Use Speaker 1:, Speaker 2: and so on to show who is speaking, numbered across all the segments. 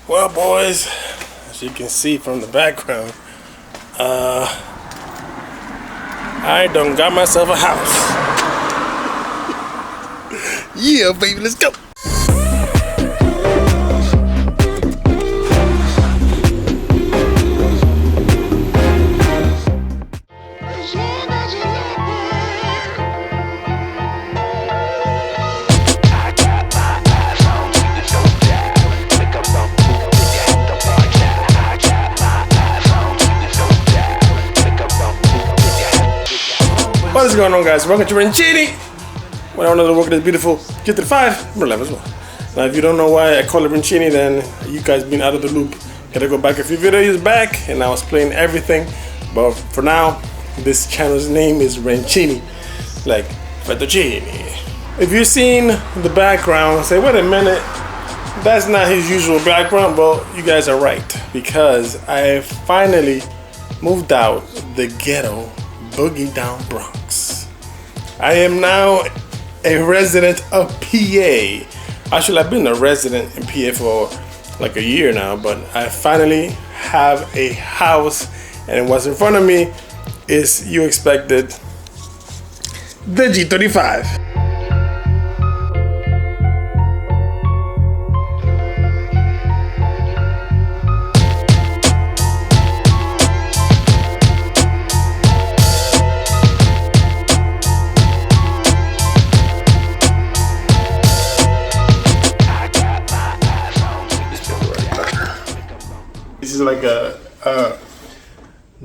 Speaker 1: Well, boys, as you can see from the background, I done got myself a house. Yeah, baby, let's go. What is going on, guys? Welcome to Wrenchettes. When I want to work this beautiful get to the 5, we're live as well. Now, if you don't know why I call it Wrenchettes, then you guys been out of the loop. Gotta go back a few videos back, and I was playing everything. But for now, this channel's name is Wrenchettes, like fettuccine. If you've seen the background, say, wait a minute, that's not his usual background. Well, you guys are right, because I finally moved out the ghetto, boogie down Bronx. I am now a resident of PA. Actually, I've been a resident in PA for like a year now, but I finally have a house, and what's in front of me is, you expected, the G35. This is like a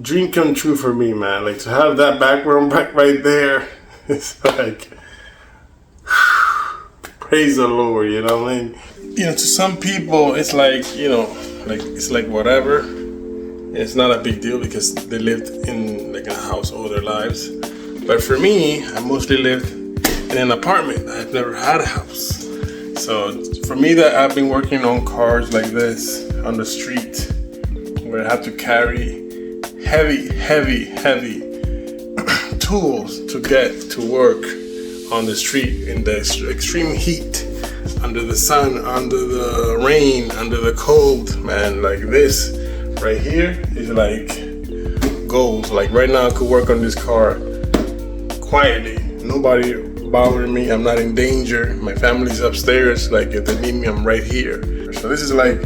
Speaker 1: dream come true for me, man. Like, to have that background right there, it's like, praise the Lord, you know what I mean? You know, to some people, it's like, you know, like, it's like whatever. It's not a big deal because they lived in like a house all their lives. But for me, I mostly lived in an apartment. I've never had a house. So for me, that I've been working on cars like this on the street, where I have to carry heavy tools to get to work on the street in the extreme heat, under the sun, under the rain, under the cold, man. Like, this right here is like gold. Like, right now I could work on this car quietly, nobody bothering me. I'm not in danger. My family's upstairs. Like, if they need me, I'm right here. So this is like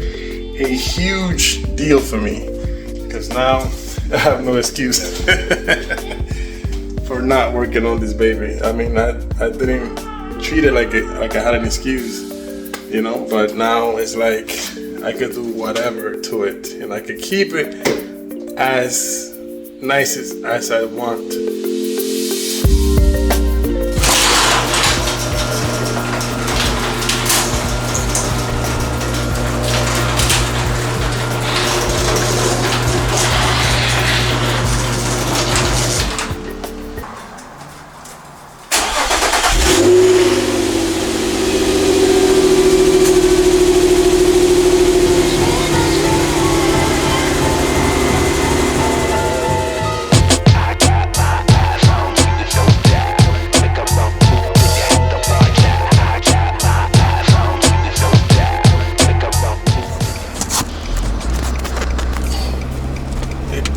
Speaker 1: a huge deal for me, because now I have no excuse for not working on this baby. I mean, I didn't treat it like I had an excuse, you know, but now it's like I could do whatever to it, and I could keep it as nice as I want.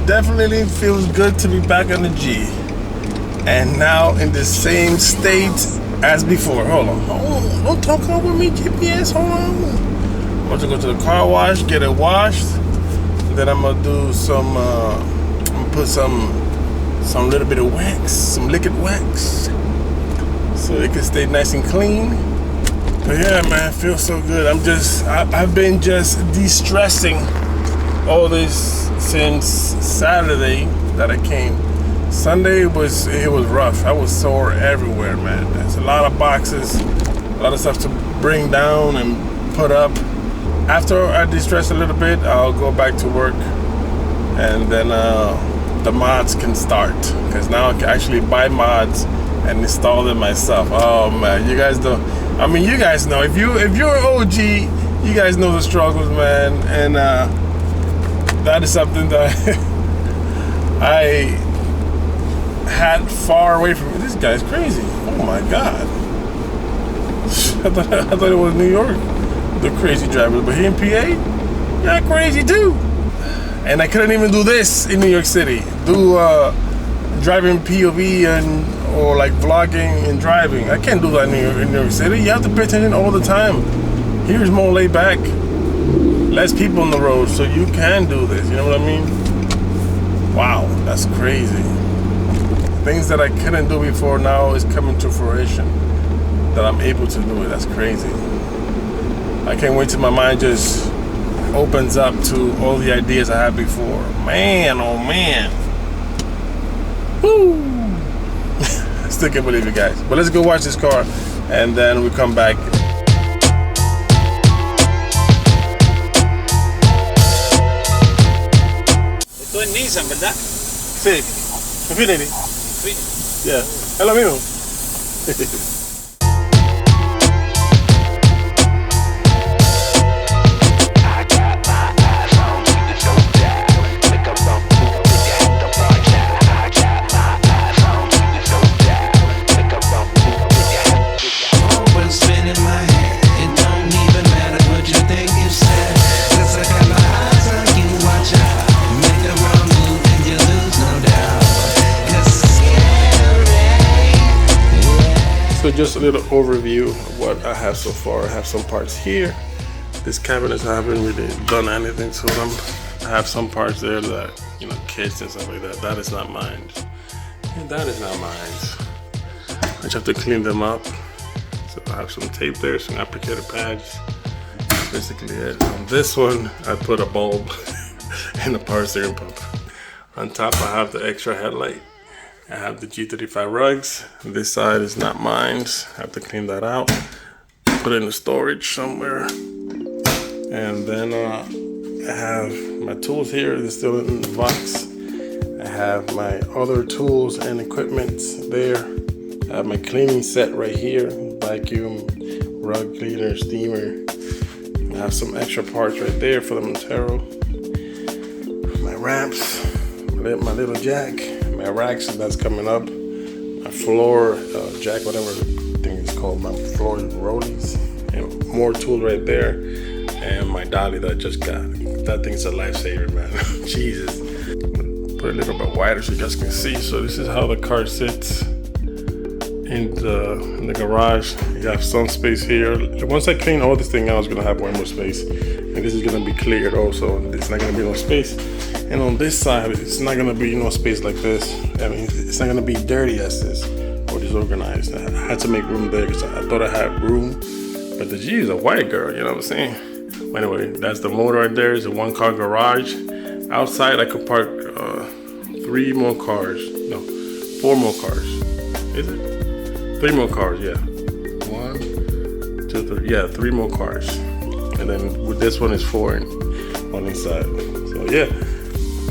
Speaker 1: Definitely feels good to be back on the G, and now in the same state as before. Hold on, don't talk over me, GPS. Hold on. I'm going to go to the car wash, get it washed, and then I'm gonna do some. I'm gonna put some little bit of wax, some liquid wax, so it can stay nice and clean. But yeah, man, it feels so good. I've been just de-stressing all this since Saturday that I came. Sunday it was rough. I was sore everywhere, man. There's a lot of boxes, a lot of stuff to bring down and put up. After I de-stress a little bit, I'll go back to work, and then the mods can start, because now I can actually buy mods and install them myself. Oh man, you guys don't. I mean, you guys know, if you're an OG, you guys know the struggles, man, and that is something that I had far away from me. This guy's crazy. Oh my God. I thought it was New York, the crazy driver, but he in PA? You're crazy too. And I couldn't even do this in New York City. Do driving POV or like vlogging and driving. I can't do that in New York City. You have to pay attention all the time. Here's more laid back, less people on the road, so you can do this. You know what I mean? Wow, that's crazy. Things that I couldn't do before now is coming to fruition. That I'm able to do it. That's crazy. I can't wait till my mind just opens up to all the ideas I had before. Man, oh man. Woo! I still can't believe it, guys. But let's go watch this car and then we come back.
Speaker 2: Esto es Nissan, ¿verdad?
Speaker 1: Sí. Infinity. Yeah. Es lo mismo. So just a little overview of what I have so far. I have some parts here. This cabinets, I haven't really done anything to them. I have some parts there that, you know, kits and stuff like that. That is not mine. And that is not mine. I just have to clean them up. So I have some tape there, some applicator pads. That's basically it. On this one, I put a bulb and a power steering pump. On top, I have the extra headlight. I have the G35 rugs. This side is not mine. I have to clean that out. Put it in the storage somewhere. And then I have my tools here. They're still in the box. I have my other tools and equipment there. I have my cleaning set right here. Vacuum, rug cleaner, steamer. I have some extra parts right there for the Montero. My ramps, my little jack. My racks, that's coming up. My floor jack, whatever thing is called, my floor rollies. And more tool right there. And my dolly that I just got. That thing's a lifesaver, man. Jesus. Put it a little bit wider so you guys can see. So this is how the car sits in the garage. You have some space here. Once I clean all this thing out, it's gonna have way more space. And this is gonna be cleared also. It's not gonna be no space. And on this side, it's not gonna be no space like this. I mean, it's not gonna be dirty as this or disorganized. I had to make room there because I thought I had room. But the G is a white girl, you know what I'm saying? Anyway, that's the motor right there. It's a 1-car garage. Outside, I could park 3 more cars. No, 4 more cars. Is it? 3 more cars, yeah. 1, 2, 3. Yeah, 3 more cars. And then with this one is 4 on inside. So yeah.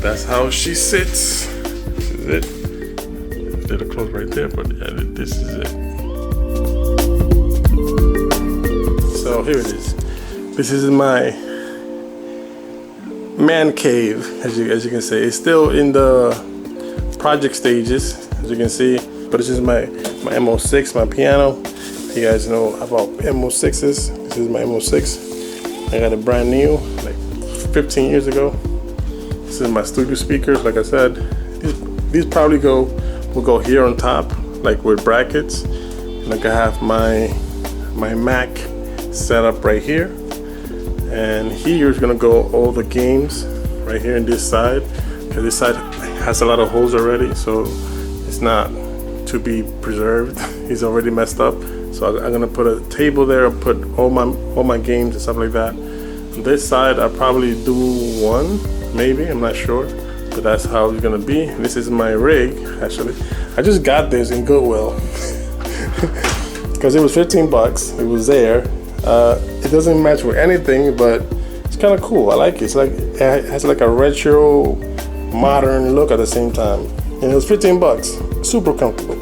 Speaker 1: That's how she sits. This is it. A little close right there, but yeah, this is it. So here it is. This is my man cave, as you can see. It's still in the project stages, as you can see. But this is my MO6, my piano. If you guys know about MO6s, this is my MO6. I got it brand new, like 15 years ago. This is my studio speakers, like I said. These probably will go here on top, like with brackets. Like I have my Mac set up right here. And here is gonna go all the games right here in this side. Because this side has a lot of holes already, so it's not to be preserved. It's already messed up. So I'm gonna put a table there, put all my games and stuff like that. On this side, I'll probably do 1. Maybe, I'm not sure, but that's how it's gonna be. This is my rig, actually. I just got this in Goodwill because it was 15 bucks. It was there. It doesn't match with anything, but it's kind of cool. I like it. It's like it has like a retro, modern look at the same time, and it was 15 bucks. Super comfortable.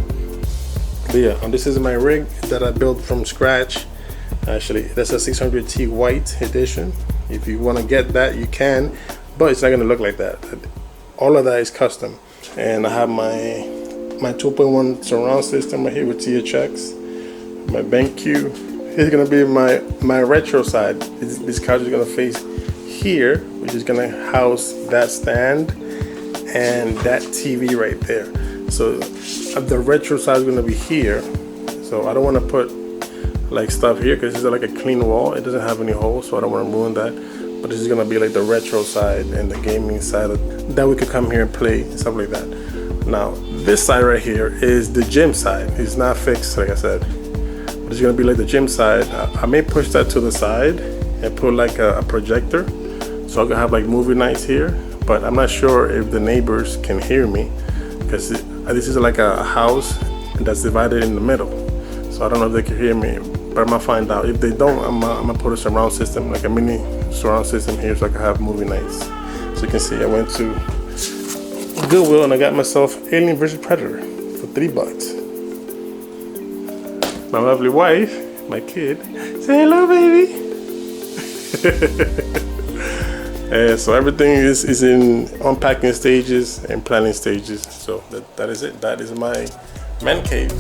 Speaker 1: But yeah, and this is my rig that I built from scratch. Actually, that's a 600T white edition. If you want to get that, you can. But it's not gonna look like that. All of that is custom. And I have my 2.1 surround system right here with THX. My BenQ. It's gonna be my retro side. This couch is gonna face here, which is gonna house that stand and that TV right there. So the retro side is gonna be here. So I don't want to put like stuff here because it's like a clean wall. It doesn't have any holes, so I don't want to ruin that. But this is gonna be like the retro side and the gaming side that we could come here and play and stuff like that. Now this side right here is the gym side. It's not fixed, like I said, but it's gonna be like the gym side. I may push that to the side and put like a projector, so I can have like movie nights here. But I'm not sure if the neighbors can hear me because this is like a house that's divided in the middle. So I don't know if they can hear me, but I'm gonna find out. If they don't, I'm gonna put a surround system, like a mini surround system here, so I can have movie nights. So you can see I went to Goodwill and I got myself Alien vs Predator for $3. My lovely wife, my kid, say hello, baby. And so everything is in unpacking stages and planning stages. So that is it. That is my man cave.